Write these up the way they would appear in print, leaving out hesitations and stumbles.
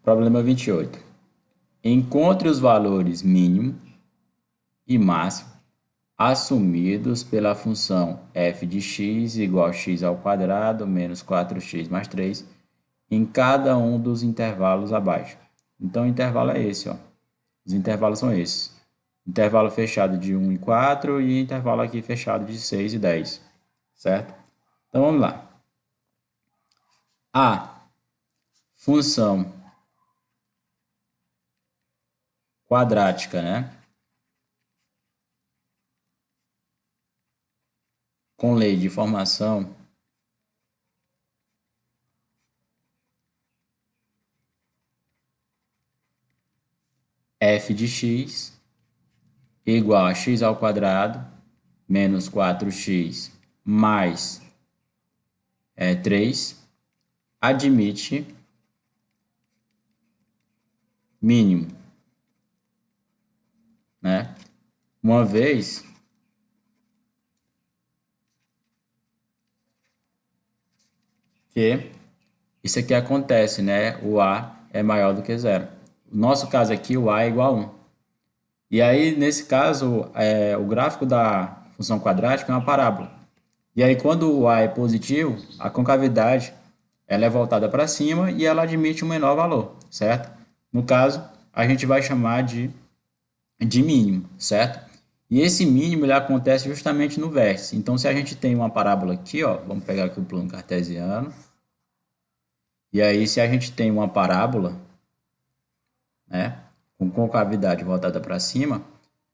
Problema 28. Encontre os valores mínimo e máximo assumidos pela função f de x igual a x ao quadrado menos 4x mais 3 em cada um dos intervalos abaixo. Então, o intervalo é esse, ó. Os intervalos são esses. Intervalo fechado de 1 e 4 e intervalo aqui fechado de 6 e 10, certo? Então, vamos lá. A função quadrática, né? Com lei de formação f de x igual a x ao quadrado menos 4x mais 3 admite mínimo, né? Uma vez que isso aqui acontece, né? O a é maior do que zero. No nosso caso aqui, o a é igual a 1. E aí, nesse caso, o gráfico da função quadrática é uma parábola. E aí, quando o a é positivo, a concavidade ela é voltada para cima e ela admite um menor valor, certo? No caso, a gente vai chamar de mínimo, certo? E esse mínimo ele acontece justamente no vértice. Então, se a gente tem uma parábola aqui, ó, vamos pegar aqui o plano cartesiano. E aí, se a gente tem uma parábola, né, com concavidade voltada para cima,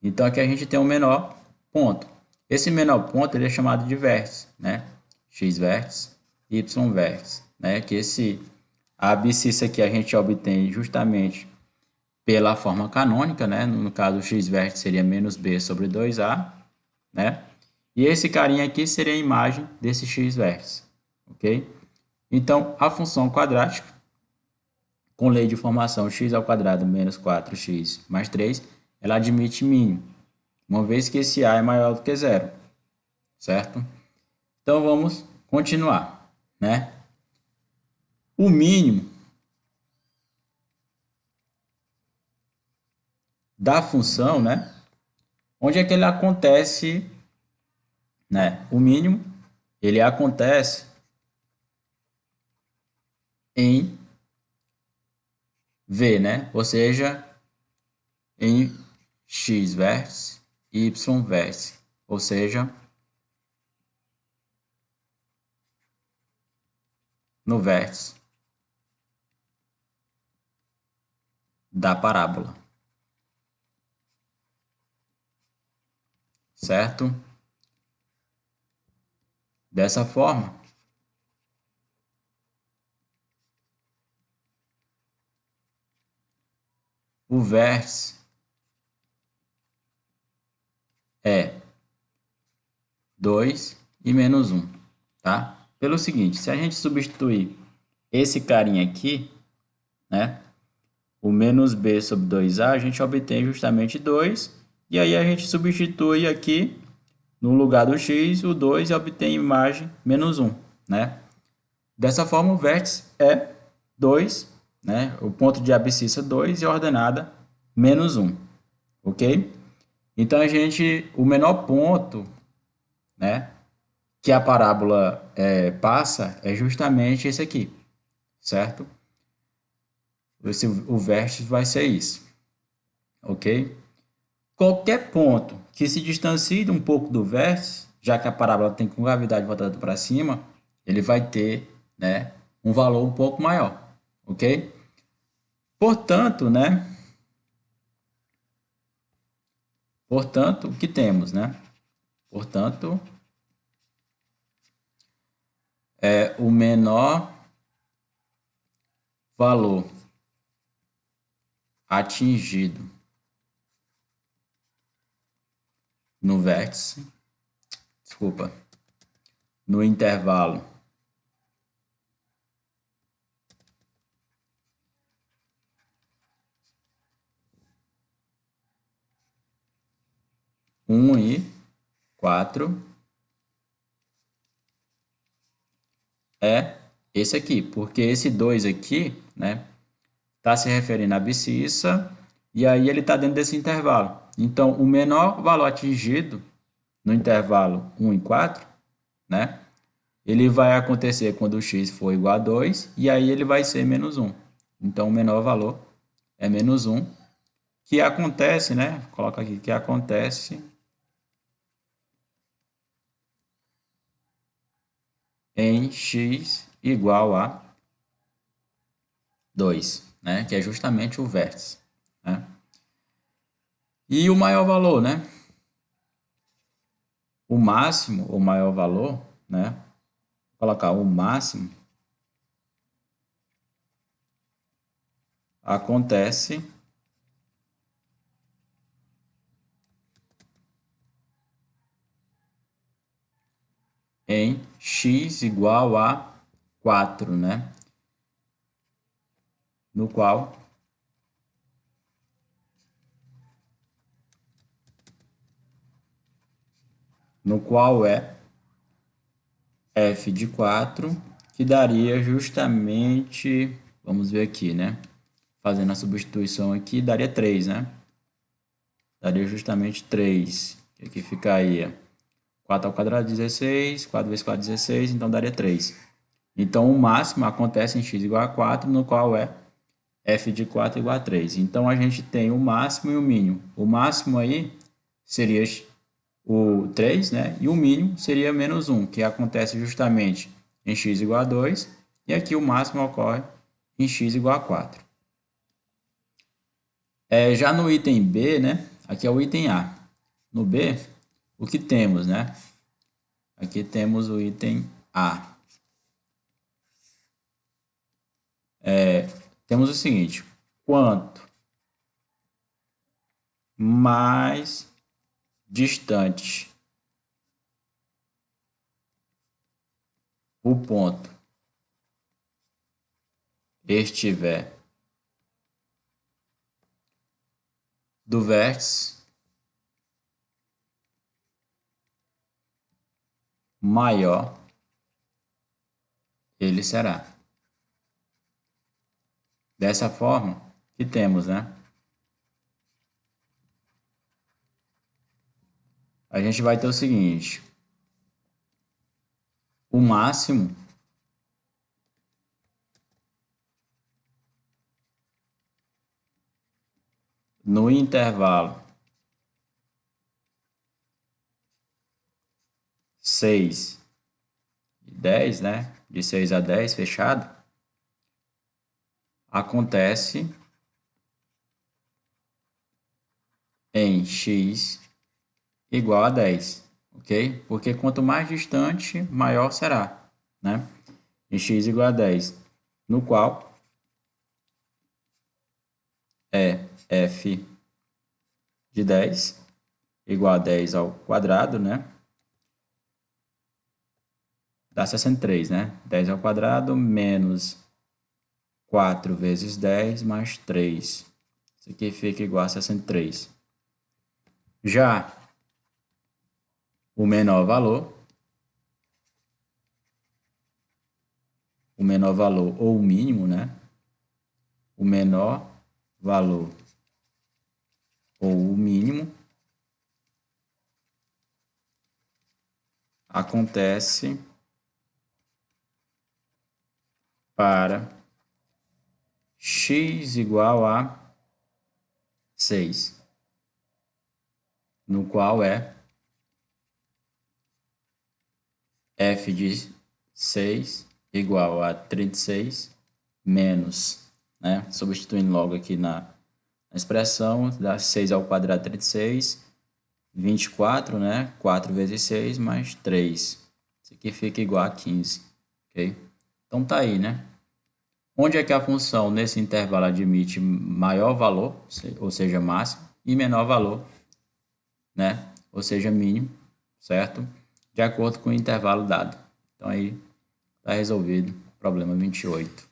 então aqui a gente tem um menor ponto. Esse menor ponto ele é chamado de vértice, né? X vértice, Y vértice, né? Que a abscissa aqui a gente obtém justamente pela forma canônica, né? No caso, o x vértice seria menos b sobre 2a, né? E esse carinha aqui seria a imagem desse x vértice, ok? Então, a função quadrática, com lei de formação x ao quadrado menos 4x mais 3, ela admite mínimo, uma vez que esse a é maior do que zero, certo? Então, vamos continuar, né? O mínimo da função, né? Onde é que ele acontece, né? O mínimo, ele acontece em V, né? Ou seja, em x vértice e y vértice, ou seja, no vértice da parábola, certo? Dessa forma, o vértice é 2 e menos 1, tá? Pelo seguinte, se a gente substituir esse carinha aqui, né? O menos b sobre 2a, a gente obtém justamente 2, e aí a gente substitui aqui, no lugar do x, o 2 e obtém imagem menos 1, né? Dessa forma, o vértice é 2, né? O ponto de abscissa 2 e a ordenada menos 1, ok? Então, o menor ponto, né, que a parábola passa é justamente esse aqui, certo? O vértice vai ser isso, ok? Qualquer ponto que se distancie um pouco do vértice, já que a parábola tem concavidade voltada para cima, ele vai ter, né, um valor um pouco maior, ok? Portanto, né? Portanto, o que temos, né? Portanto, o menor valor atingido no vértice, desculpa, no intervalo um e 4 é esse aqui, porque esse 2 aqui, né, está se referindo à abscissa, e aí ele está dentro desse intervalo. Então, o menor valor atingido no intervalo 1 e 4, né? Ele vai acontecer quando o x for igual a 2, e aí ele vai ser menos 1. Então, o menor valor é menos 1, que acontece, né? Coloca aqui que acontece em x igual a 2, né? Que é justamente o vértice, né? E o maior valor, né? O máximo, o maior valor, né? Vou colocar o máximo acontece em x igual a 4, né? No qual é f de 4, que daria justamente, vamos ver aqui, né? Fazendo a substituição aqui, daria 3, né? Daria justamente 3. Que aqui ficaria 4 ao quadrado, 16, 4 vezes 4, 16, então daria 3. Então, o máximo acontece em x igual a 4, no qual é f de 4 igual a 3. Então, a gente tem o máximo e o mínimo. O máximo aí seria o 3, né? E o mínimo seria menos 1, que acontece justamente em x igual a 2. E aqui o máximo ocorre em x igual a 4. Já no item B, né? Aqui é o item A. No B, o que temos, né? Aqui temos o item A. Temos o seguinte: quanto mais distante o ponto estiver do vértice, maior ele será. Dessa forma que temos, né? A gente vai ter o seguinte: o máximo no intervalo 6 e 10, né? De 6 a 10 fechado, acontece em x igual a 10, ok? Porque quanto mais distante, maior será, né? Em x igual a 10, no qual é f de 10 igual a 10 ao quadrado, né? Dá 63, né? 10 ao quadrado menos 4 vezes 10 mais 3. Isso aqui fica igual a 63. Já o menor valor ou o mínimo, né? O menor valor ou o mínimo acontece para x igual a 6, no qual é f de 6 igual a 36 menos, né? Substituindo logo aqui na expressão, dá 6 ao quadrado 36, 24, né? 4 vezes 6 mais 3. Isso aqui fica igual a 15, ok? Então tá aí, né? Onde é que a função nesse intervalo admite maior valor, ou seja, máximo, e menor valor, né? Ou seja, mínimo, certo? De acordo com o intervalo dado. Então aí está resolvido o problema 28.